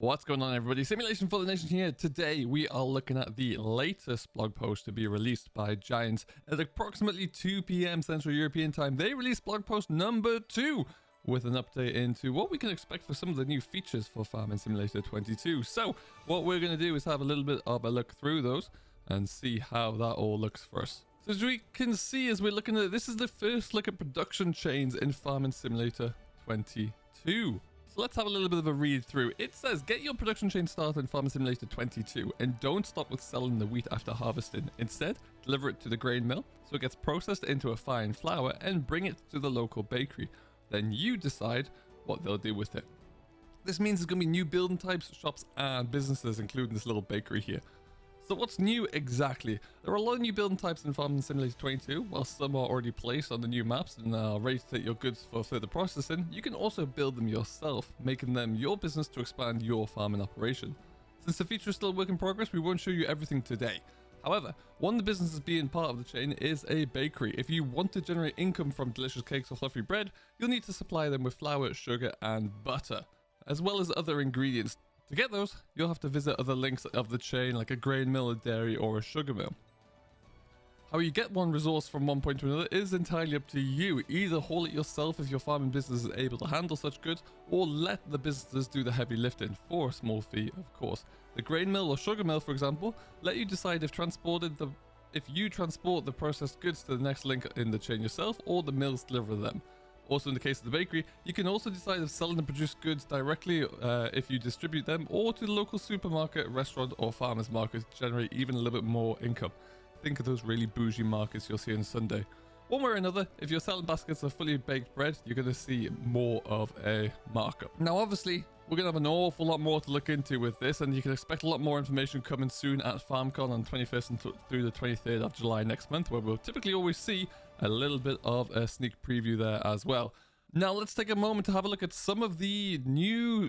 What's going on, everybody? Simulation for the Nation here. Today we are looking at the latest blog post to be released by Giants at approximately 2 p.m. Central European time. They released blog post number 2 with an update into what we can expect for some of the new features for Farming Simulator 22. So what we're going to do is have a little bit of a look through those and see how that all looks for us. So as we can see, as we're looking at it, this is the first look at production chains in Farming Simulator 22. So let's have a little bit of a read through. It says, get your production chain started in Farming Simulator 22 and don't stop with selling the wheat after harvesting. Instead, deliver it to the grain mill so it gets processed into a fine flour and bring it to the local bakery. Then you decide what they'll do with it. This means there's going to be new building types, shops and businesses, including this little bakery here. So what's new exactly? There are a lot of new building types in Farming Simulator 22. While some are already placed on the new maps and are ready to take your goods for further processing, you can also build them yourself, making them your business to expand your farming operation. Since the feature is still a work in progress, we won't show you everything today. However, one of the businesses being part of the chain is a bakery. If you want to generate income from delicious cakes or fluffy bread, you'll need to supply them with flour, sugar and butter, as well as other ingredients. To get those, you'll have to visit other links of the chain like a grain mill, a dairy or a sugar mill. How you get one resource from one point to another is entirely up to you. Either haul it yourself if your farming business is able to handle such goods, or let the businesses do the heavy lifting for a small fee, of course. The grain mill or sugar mill, for example, let you decide if you transport the processed goods to the next link in the chain yourself, or the mills deliver them. Also, in the case of the bakery, you can also decide if selling the produced goods directly if you distribute them, or to the local supermarket, restaurant or farmers market to generate even a little bit more income. Think of those really bougie markets you'll see on Sunday. One way or another, if you're selling baskets of fully baked bread, you're going to see more of a markup. Now, obviously, we're going to have an awful lot more to look into with this, and you can expect a lot more information coming soon at FarmCon on 21st and through the 23rd of July next month, where we'll typically always see a little bit of a sneak preview there as well. Now, let's take a moment to have a look at some of the new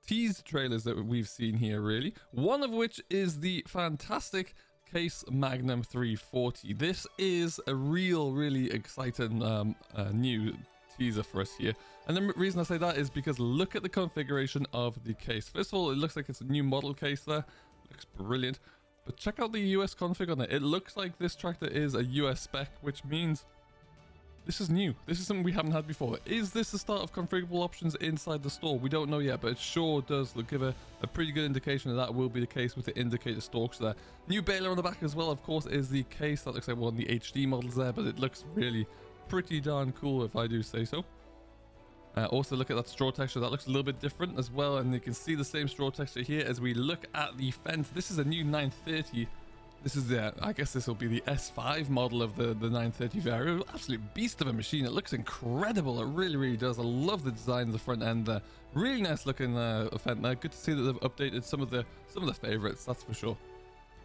tease trailers that we've seen here, really. One of which is the fantastic Case Magnum 340. This is a really exciting new teaser for us here, and the reason I say that is because look at the configuration of the case. First of all, it looks like it's a new model case there. Looks brilliant, but check out the US config on it. It looks like this tractor is a US spec, which means this is new. This is something we haven't had before. Is this the start of configurable options inside the store? We don't know yet, but it sure does give a pretty good indication that will be the case with the indicator stalks there. New baler on the back as well, of course, is the case. That looks like one of the HD models there, but it looks really pretty darn cool if I do say so. Also, look at that straw texture. That looks a little bit different as well, and you can see the same straw texture here as we look at the fence. This is a new 930. This is I guess this will be the S5 model of the 930 variant. Absolute beast of a machine. It looks incredible. It really does. I love the design of the front end there. Really nice looking fence there. Good to see that they've updated some of the favorites, that's for sure.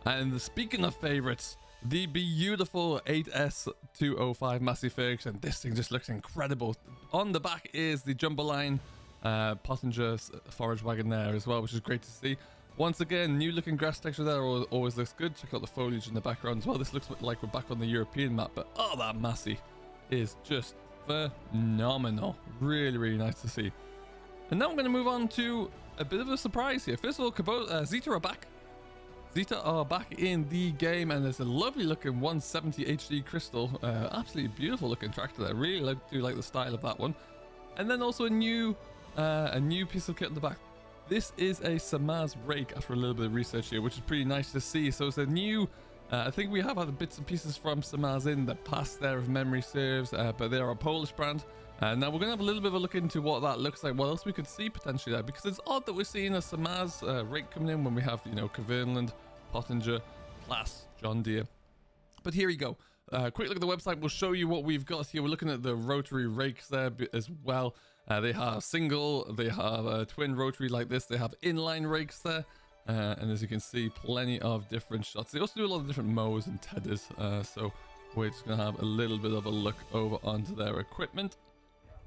And speaking of favorites, the beautiful 8S205 Massey Ferguson. This thing just looks incredible. On the back is the Jumbo Line Pottinger forage wagon there as well, which is great to see. Once again, new looking grass texture there always looks good. Check out the foliage in the background as well. This looks like we're back on the European map, but oh, that Massey is just phenomenal. Really nice to see. And now I'm going to move on to a bit of a surprise here. First of all, Zetor are back. Zetor are back in the game, and there's a lovely looking 170 HD crystal. Absolutely beautiful looking tractor there. Really do like the style of that one. And then also a new piece of kit on the back. This is a Samasz Rake after a little bit of research here, which is pretty nice to see. So it's a new, I think we have had bits and pieces from Samasz in the past there, if memory serves, but they're a Polish brand. Now we're going to have a little bit of a look into what that looks like, what else we could see potentially there, because it's odd that we're seeing a Samasz Rake coming in when we have, you know, Kverneland, Pottinger, Class, John Deere. But here we go. Quick look at the website will show you what we've got here. We're looking at the rotary rakes there as well. They have single, they have a twin rotary like this, they have inline rakes there, and as you can see, plenty of different shots. They also do a lot of different mows and tedders, so we're just going to have a little bit of a look over onto their equipment.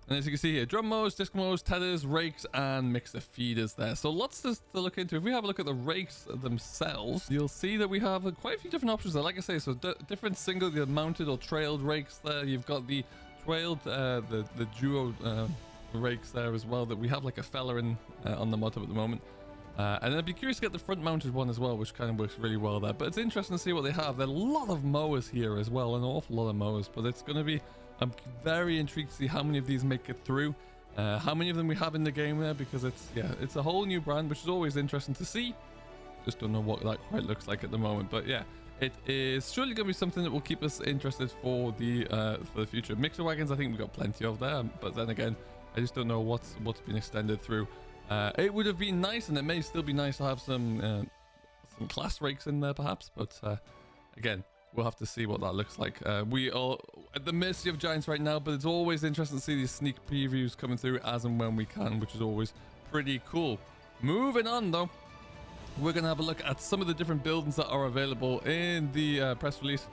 And as you can see here, drum mows, disc mows, tedders, rakes, and mixer feeders there. So lots to look into. If we have a look at the rakes themselves, you'll see that we have quite a few different options there. Like I say, so different single, the mounted or trailed rakes there. You've got the trailed, the duo rakes there as well, that we have like a fella in on the mod hub at the moment. And I'd be curious to get the front mounted one as well, which kind of works really well there. But it's interesting to see what they have. There are a lot of mowers here as well, an awful lot of mowers, but it's going to be, I'm very intrigued to see how many of these make it through, how many of them we have in the game there, because it's a whole new brand, which is always interesting to see. Just don't know what that quite looks like at the moment, but yeah, it is surely going to be something that will keep us interested for the future. Mixer wagons, I think we've got plenty of there, but then again, I just don't know what's been extended through. It would have been nice, and it may still be nice to have some class rakes in there perhaps, but again, we'll have to see what that looks like. We are at the mercy of Giants right now, but it's always interesting to see these sneak previews coming through as and when we can, which is always pretty cool. Moving on though, we're going to have a look at some of the different buildings that are available in the press release.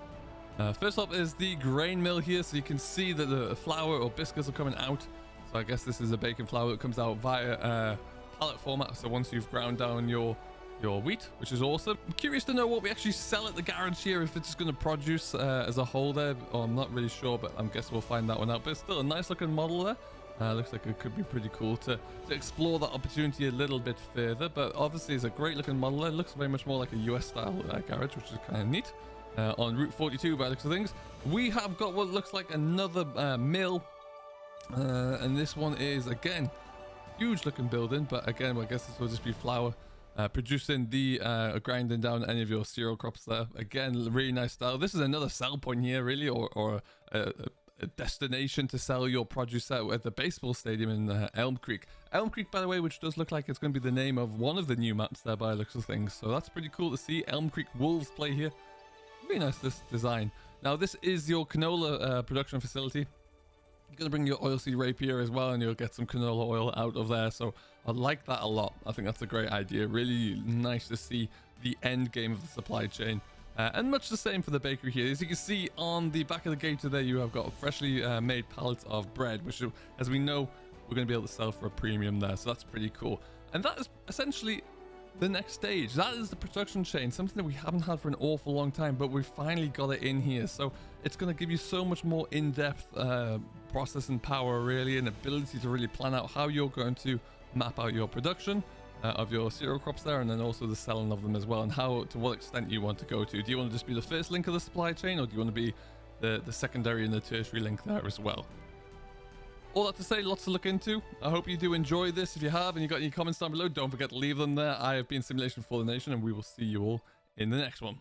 First up is the grain mill here, so you can see that the flour or biscuits are coming out. So I guess this is a baking flour that comes out via pallet format. So once you've ground down your wheat, which is awesome. I'm curious to know what we actually sell at the garage here, if it's just going to produce as a whole there. Or I'm not really sure, but I'm guessing we'll find that one out. But it's still a nice looking model there. Looks like it could be pretty cool to explore that opportunity a little bit further. But obviously it's a great looking model there. It looks very much more like a US style garage, which is kind of neat. On Route 42 by the looks of things. We have got what looks like another mill. And this one is, again, huge looking building, but again, I guess this will just be flour producing the grinding down any of your cereal crops there. Again, really nice style. This is another sell point here, really, or a destination to sell your produce out at the baseball stadium in Elm Creek. Elm Creek, by the way, which does look like it's going to be the name of one of the new maps there by the looks of things. So that's pretty cool to see. Elm Creek Wolves play here. Really nice, this design. Now, this is your canola production facility. You're going to bring your oilseed rapier as well, and you'll get some canola oil out of there. So I like that a lot. I think that's a great idea. Really nice to see the end game of the supply chain. And much the same for the bakery here. As you can see on the back of the gate there, you have got freshly made pallets of bread, which, as we know, we're going to be able to sell for a premium there. So that's pretty cool. And that is essentially the next stage. That is the production chain, something that we haven't had for an awful long time, but we finally got it in here. So it's going to give you so much more in-depth processing power, really, and ability to really plan out how you're going to map out your production of your cereal crops there, and then also the selling of them as well, and how, to what extent you want to go to. Do you want to just be the first link of the supply chain, or do you want to be the secondary and the tertiary link there as well? All that to say, lots to look into. I hope you do enjoy this. If you have and you got any comments down below, don't forget to leave them there. I have been Simulation for the Nation, and we will see you all in the next one.